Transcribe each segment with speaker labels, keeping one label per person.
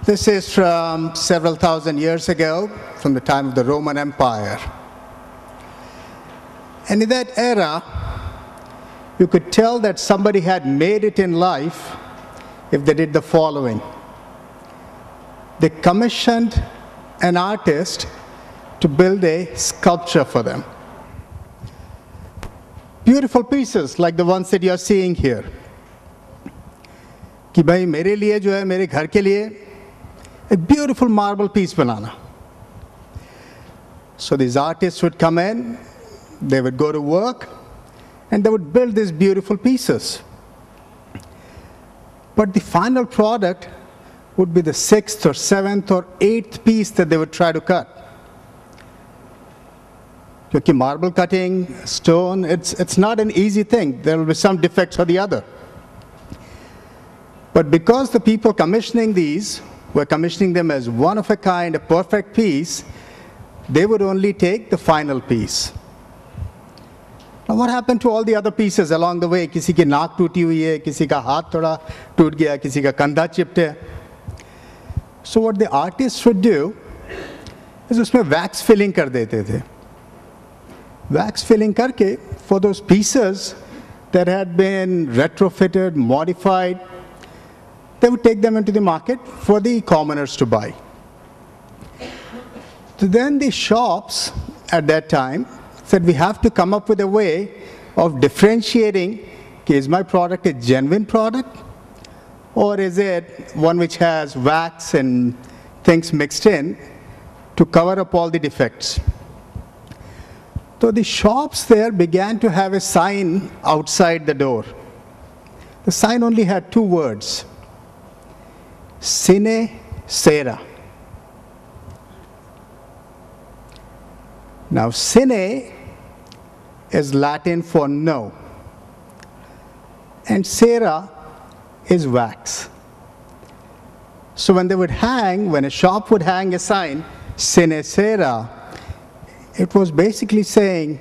Speaker 1: This is from several thousand years ago, from the time of the Roman Empire. And in that era, you could tell that somebody had made it in life if they did the following. They commissioned an artist to build a sculpture for them. Beautiful pieces like the ones that you're seeing here. कि भाई मेरे लिए जो है मेरे घर के लिए a beautiful marble piece banana. So these artists would come in, they would go to work, and they would build these beautiful pieces. But the final product would be the 6th or 7th or 8th piece that they would try to cut. Because marble cutting, stone, it's not an easy thing. There will be some defects or the other. But because the people commissioning these were commissioning them as one of a kind, a perfect piece, they would only take the final piece. Now what happened to all the other pieces along the way? किसी की नाक टूटी हुई है, किसी का हाथ थोड़ा टूट गया, किसी का कंधा चिपटे है. So what the artists would do is उसमें wax filling कर देते थे. Wax filling करके for those pieces that had been retrofitted, modified, they would take them into the market for the commoners to buy. So then the shops at that time said we have to come up with a way of differentiating, is my product a genuine product or is it one which has wax and things mixed in to cover up all the defects. So the shops there began to have a sign outside the door. The sign only had 2 words. Sine Sera. Now, sine is Latin for no, and Sera is wax. So when they would hang, when a shop would hang a sign, Sine Sera, it was basically saying,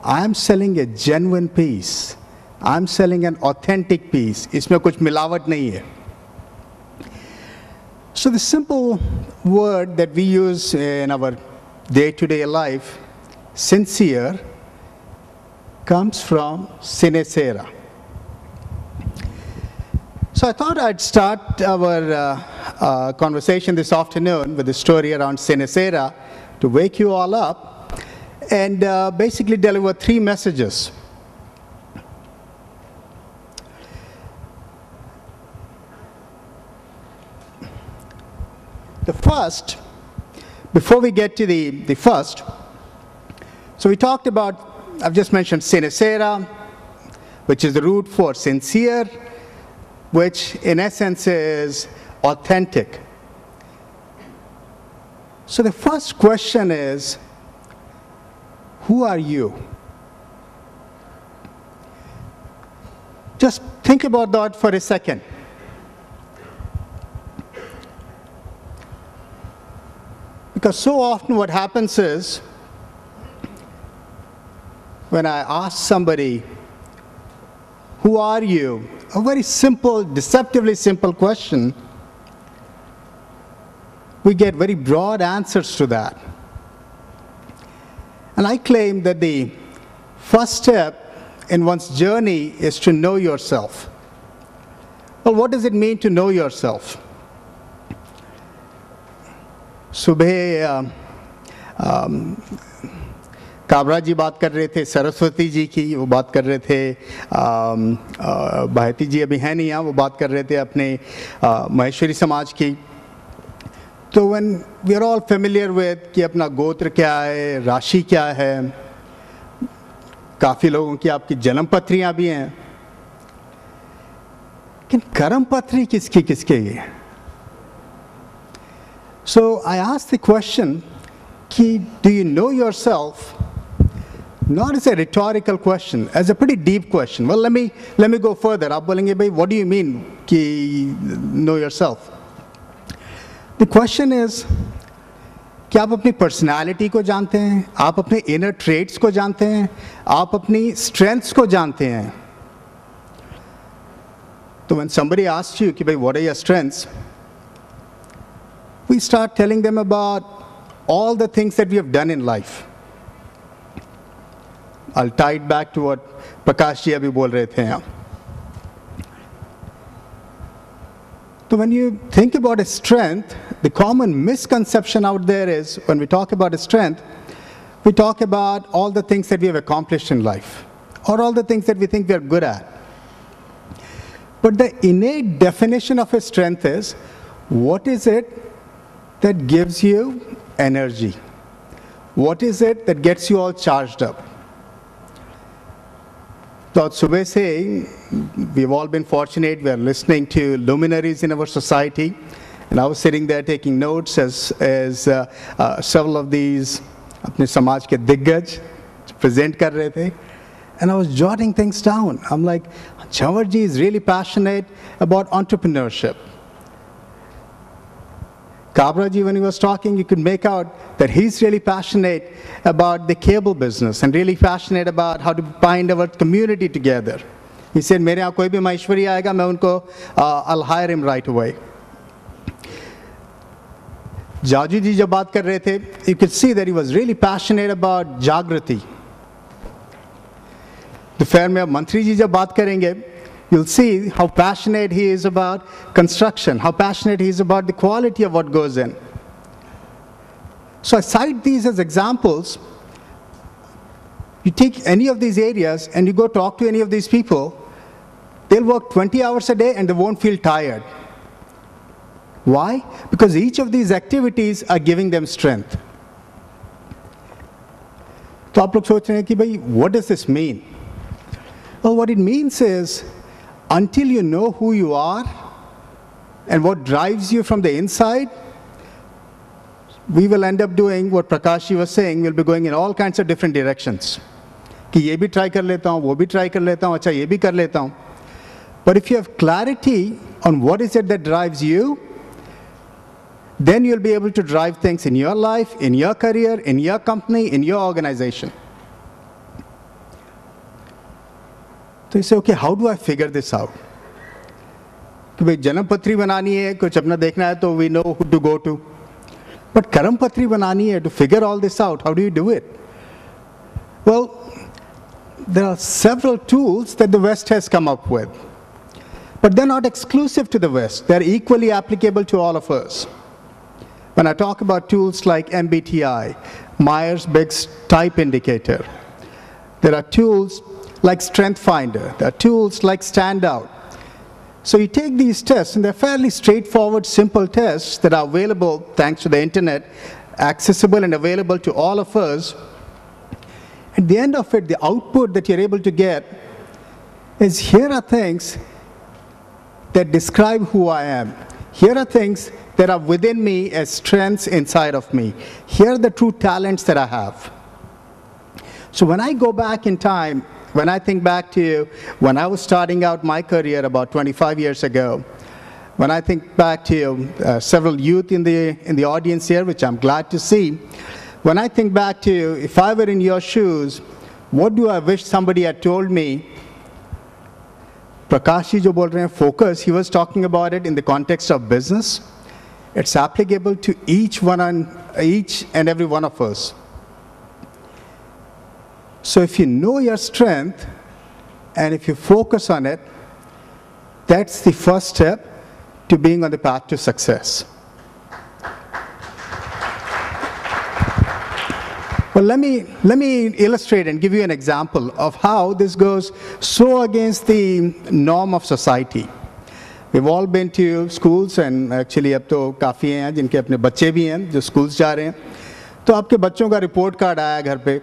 Speaker 1: I'm selling a genuine piece. I'm selling an authentic piece. इसमें कुछ मिलावट नहीं है. So the simple word that we use in our day-to-day life, sincere, comes from sine sera. So I thought I'd start our conversation this afternoon with a story around sine sera to wake you all up and basically deliver 3 messages. The first, before we get to the first, so we talked about, I've just mentioned sine sera, which is the root for sincere, which in essence is authentic. So the first question is, who are you? Just think about that for a second. Because so often what happens is, when I ask somebody, who are you? A very simple, deceptively simple question, we get very broad answers to that. And I claim that the first step in one's journey is to know yourself. Well, what does it mean to know yourself? सुबह काबरा जी बात कर रहे थे, सरस्वती जी की वो बात कर रहे थे, भारती जी अभी हैं नहीं यहाँ, वो बात कर रहे थे अपने महेश्वरी समाज की. तो when we are all familiar with कि अपना गोत्र क्या है, राशि क्या है, काफ़ी लोगों की आपकी जन्म पत्रियाँ भी हैं, लेकिन कर्म पत्री किसकी किसके है? So I asked the question, do you know yourself? Not as a rhetorical question, as a pretty deep question. Well, let me go further. आप बोलेंगे भाई, what do you mean कि know yourself? The question is, क्या आप अपनी personality को जानते हैं? आप अपने inner traits को जानते हैं? आप अपनी strengths को जानते हैं? So when somebody asks you कि भाई, what are your strengths? we start telling them about all the things that we have done in life. I'll tie it back to what Prakash ji abhi bol rahe the. So when you think about a strength, the common misconception out there is, when we talk about a strength, we talk about all the things that we have accomplished in life, or all the things that we think we are good at. But the innate definition of a strength is, what is it that gives you energy? What is it that gets you all charged up? So Subhay say, we've all been fortunate, we are listening to luminaries in our society, and I was sitting there taking notes as several of these अपने समाज के दिग्गज present कर रहे थे, and I was jotting things down. I'm like, Jhanwar ji is really passionate about entrepreneurship. Kabra ji, when he was talking, you could make out that he's really passionate about the cable business and really passionate about how to bind our community together. He said, मेरे यहाँ कोई भी माहेश्वरी आएगा, मैं उनको, I'll hire him right away. Jaji ji जब बात कर रहे थे, you could see that he was really passionate about Jagrati. दोपहर में अब मंत्री जी जब बात करेंगे, you'll see how passionate he is about construction, how passionate he is about the quality of what goes in. So I cite these as examples. You take any of these areas and you go talk to any of these people, they'll work 20 hours a day and they won't feel tired. Why? Because each of these activities are giving them strength. तो आप लोग सोच रहे हैं कि भाई, what does this mean? Well, what it means is, until you know who you are and what drives you from the inside, we will end up doing what Prakash ji was saying. We'll be going in all kinds of different directions. कि ये भी try कर लेता हूँ, वो भी try कर लेता हूँ, अच्छा ये भी कर लेता हूँ. But if you have clarity on what is it that drives you, then you'll be able to drive things in your life, in your career, in your company, in your organization. So you say, okay, how do I figure this out? कि भाई जन्म पत्री बनानी है, कुछ अपना देखना है, तो we know who to go to. But कर्म पत्री बनानी है, to figure all this out, how do you do it? Well, there are several tools that the West has come up with. But they're not exclusive to the West. They're equally applicable to all of us. When I talk about tools like MBTI, Myers-Briggs Type Indicator, there are tools like Strength Finder, there are tools like Standout. So you take these tests, and they're fairly straightforward, simple tests that are available, thanks to the internet, accessible and available to all of us. At the end of it, the output that you're able to get is, here are things that describe who I am. Here are things that are within me as strengths inside of me. Here are the true talents that I have. So when I go back in time, when I think back to when I was starting out my career about 25 years ago, when I think back to several youth in the audience here, which I'm glad to see, when I think back to, if I were in your shoes, what do I wish somebody had told me? Prakash ji jo bol rahe hain, focus, he was talking about it in the context of business. It's applicable to each and every one of us. So if you know your strength, and if you focus on it, that's the first step to being on the path to success. Well, let me illustrate and give you an example of how this goes so against the norm of society. We've all been to schools, and actually अब तो काफ़ी हैं जिनके अपने बच्चे भी हैं जो schools जा रहे हैं. तो आपके बच्चों का report card आया घर पे,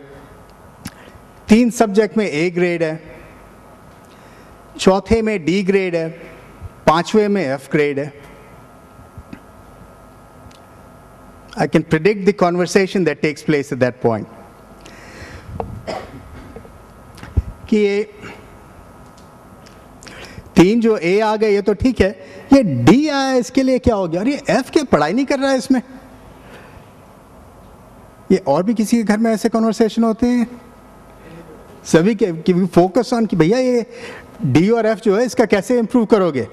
Speaker 1: 3 सब्जेक्ट में A ग्रेड है, चौथे में D ग्रेड है, 5वें में F ग्रेड है. I can predict the conversation that takes place at that point. कि ये 3 जो A आ गए ये तो ठीक है, ये D आया इसके लिए क्या हो गया? और ये F क्या पढ़ाई नहीं कर रहा है इसमें? ये और भी किसी के घर में ऐसे कॉन्वर्सेशन होते हैं? सभी के फोकस ऑन कि भैया ये D और F जो है इसका कैसे इंप्रूव करोगे?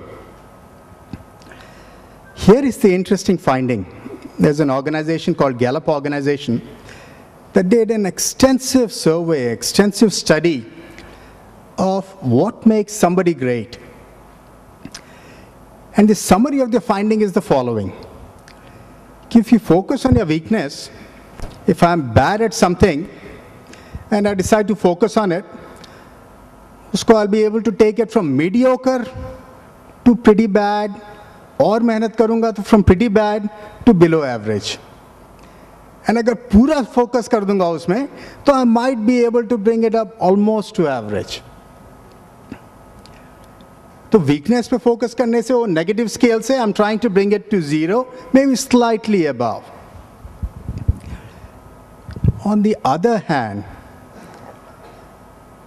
Speaker 1: Here is the interesting finding. there's an organization called Gallup organization that did an extensive survey, extensive study of what makes somebody great. And the summary of the finding is the following. If you focus on your weakness, if I'm bad at something and I decide to focus on it, usko I'll be able to take it from mediocre to pretty bad, और मेहनत करूंगा तो from pretty bad to below average. And अगर पूरा focus कर दूंगा उसमें, तो I might be able to bring it up almost to average. तो weakness पे focus करने से वो negative scale से I'm trying to bring it to 0, maybe slightly above. On the other hand,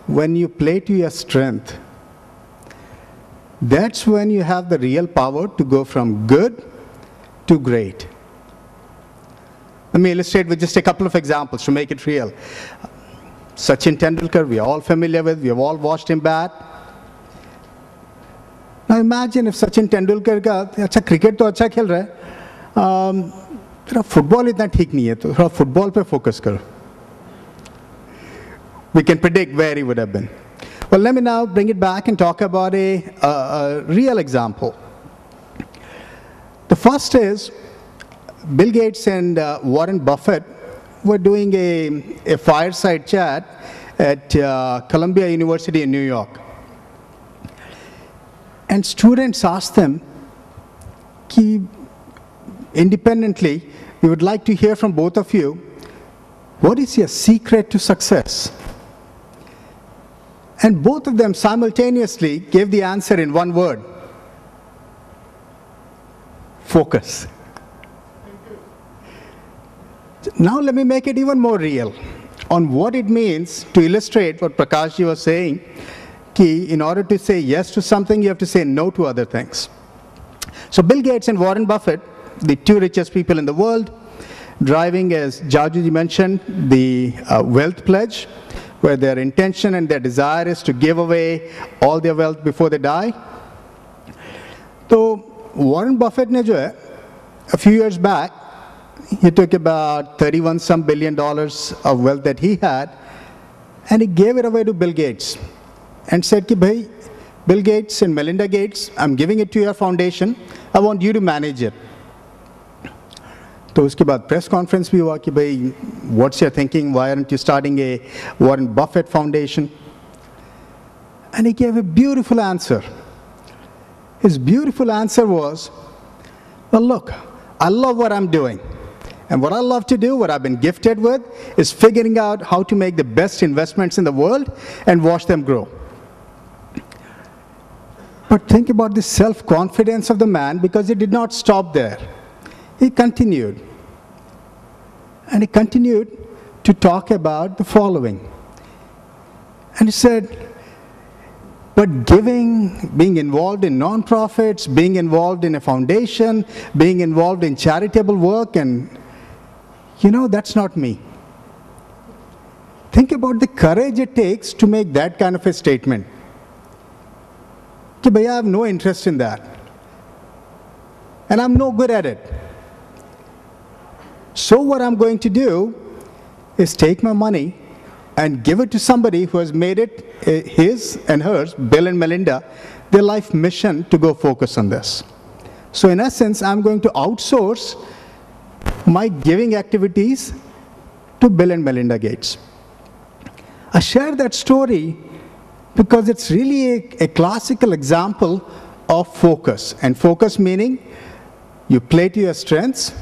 Speaker 1: when you play to your strength, that's when you have the real power to go from good to great. Let me illustrate with just a couple of examples to make it real. Sachin Tendulkar, we are all familiar with, we have all watched him bat. Now imagine if Sachin Tendulkar का अच्छा cricket तो अच्छा खेल रहा है, तेरा football इतना ठीक नहीं है, तो थोड़ा फुटबॉल पे फोकस करो. We can predict where he would have been. Well, let me now bring it back and talk about a real example. The first is Bill Gates and Warren Buffett were doing a fireside chat at Columbia University in New York. And students asked them, independently, we would like to hear from both of you, what is your secret to success? And both of them simultaneously gave the answer in one word: focus. Now let me make it even more real on what it means to illustrate what Prakashji was saying, in order to say yes to something, you have to say no to other things. So Bill Gates and Warren Buffett, the two richest people in the world, driving, as Jajuji mentioned, the wealth pledge, where their intention and their desire is to give away all their wealth before they die. So Warren Buffett ne jo hai, a few years back, he took about $31 billion of wealth that he had, and he gave it away to Bill Gates and said, ki bhai, Bill Gates and Melinda Gates, I'm giving it to your foundation, I want you to manage it. तो उसके बाद press conference भी हुआ कि भाई, what's your thinking, why aren't you starting a Warren Buffett Foundation? And he gave a beautiful answer. His beautiful answer was, well, look, I love what I'm doing. And what I love to do, what I've been gifted with, is figuring out how to make the best investments in the world and watch them grow. But think about the self-confidence of the man, because he did not stop there. He continued. And he continued to talk about the following. And he said, but giving, being involved in non-profits, being involved in a foundation, being involved in charitable work, and that's not me. Think about the courage it takes to make that kind of a statement. Ki bhaiya, I have no interest in that. And I'm no good at it. So what I'm going to do is take my money and give it to somebody who has made it his and hers, Bill and Melinda, their life mission to go focus on this. So in essence, I'm going to outsource my giving activities to Bill and Melinda Gates. I share that story because it's really a classical example of focus. And focus meaning you play to your strengths,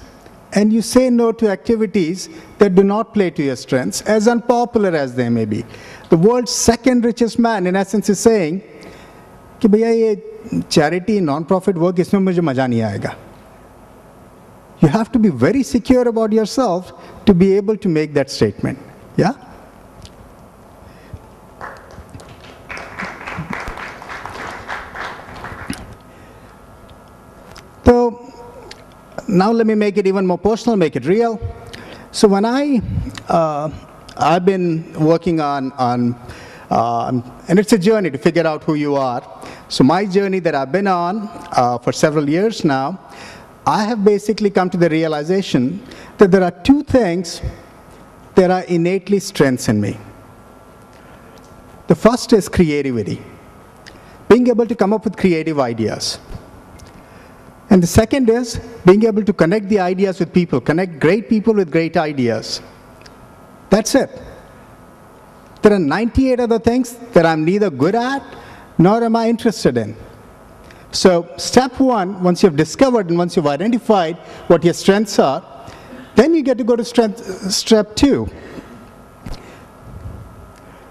Speaker 1: and you say no to activities that do not play to your strengths, as unpopular as they may be. The world's second richest man, in essence, is saying, कि भैया ये charity, non-profit work, इसमें मुझे मजा नहीं आएगा. You have to be very secure about yourself to be able to make that statement. Yeah? So, now let me make it even more personal, make it real. So when I've been working on and it's a journey to figure out who you are. So my journey that I've been on for several years now, I have basically come to the realization that there are two things that are innately strengths in me. The first is creativity, being able to come up with creative ideas. And the second is being able to connect the ideas with people, connect great people with great ideas. That's it. There are 98 other things that I'm neither good at nor am I interested in. So step one, once you've discovered and once you've identified what your strengths are, then you get to go to step two.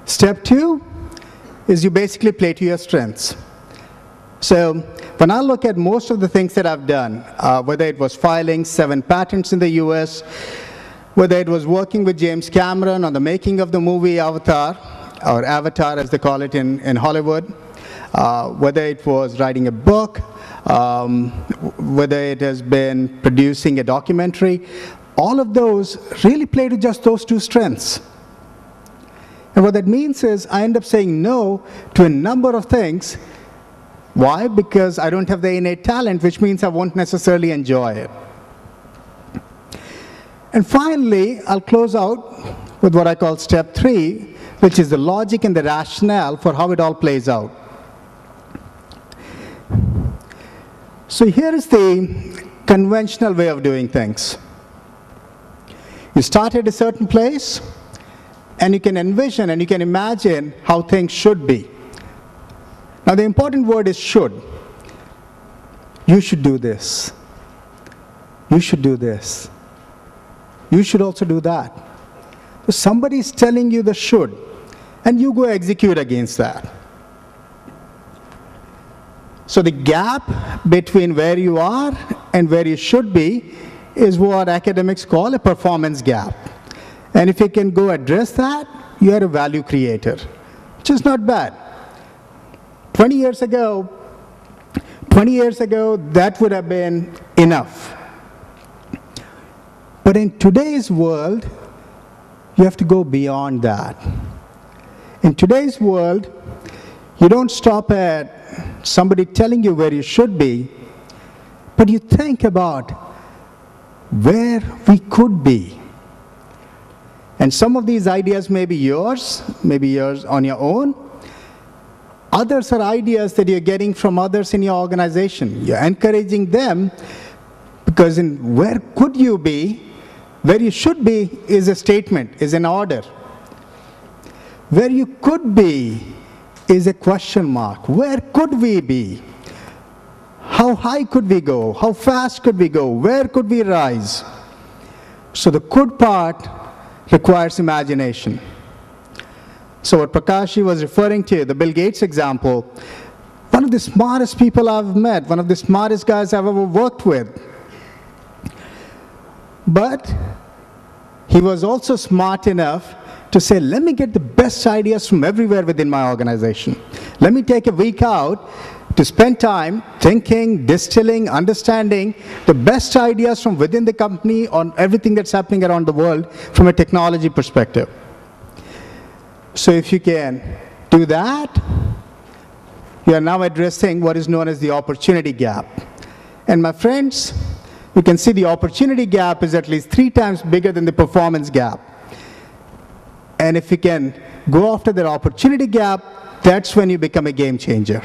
Speaker 1: Step two is you basically play to your strengths. So when I look at most of the things that I've done, whether it was filing 7 patents in the US, whether it was working with James Cameron on the making of the movie Avatar, or Avatar as they call it in Hollywood, whether it was writing a book, whether it has been producing a documentary, all of those really play to just those two strengths. And what that means is I end up saying no to a number of things. Why? Because I don't have the innate talent, which means I won't necessarily enjoy it. And finally, I'll close out with what I call step 3, which is the logic and the rationale for how it all plays out. So here is the conventional way of doing things. You start at a certain place, and you can envision and you can imagine how things should be. Now, the important word is should. You should do this. You should do this. You should also do that. So somebody is telling you the should, and you go execute against that. So the gap between where you are and where you should be is what academics call a performance gap. And if you can go address that, you are a value creator, which is not bad. 20 years ago, that would have been enough. But in today's world, you have to go beyond that. In today's world, you don't stop at somebody telling you where you should be, but you think about where we could be. And some of these ideas may be yours on your own. Others are ideas that you're getting from others in your organization. You're encouraging them because in where could you be, where you should be is a statement, is an order. Where you could be is a question mark. Where could we be? How high could we go? How fast could we go? Where could we rise? So the could part requires imagination. So what Prakashi was referring to, the Bill Gates example, one of the smartest people I've met, one of the smartest guys I've ever worked with. But he was also smart enough to say, let me get the best ideas from everywhere within my organization. Let me take a week out to spend time thinking, distilling, understanding the best ideas from within the company on everything that's happening around the world from a technology perspective. So if you can do that, you are now addressing what is known as the opportunity gap. And my friends, you can see the opportunity gap is at least 3 times bigger than the performance gap. And if you can go after that opportunity gap, that's when you become a game changer.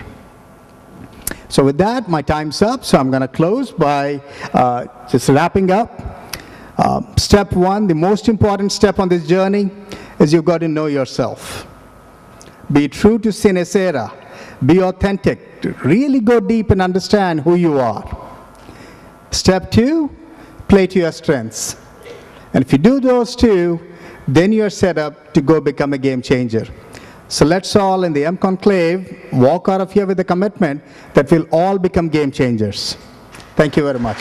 Speaker 1: So with that, my time's up, so I'm going to close by just wrapping up. Step 1, the most important step on this journey, is you've got to know yourself. Be true to sine cera. Be authentic. Really go deep and understand who you are. Step 2, play to your strengths. And if you do those two, then you're set up to go become a game changer. So let's all in the conclave walk out of here with the commitment that we'll all become game changers. Thank you very much.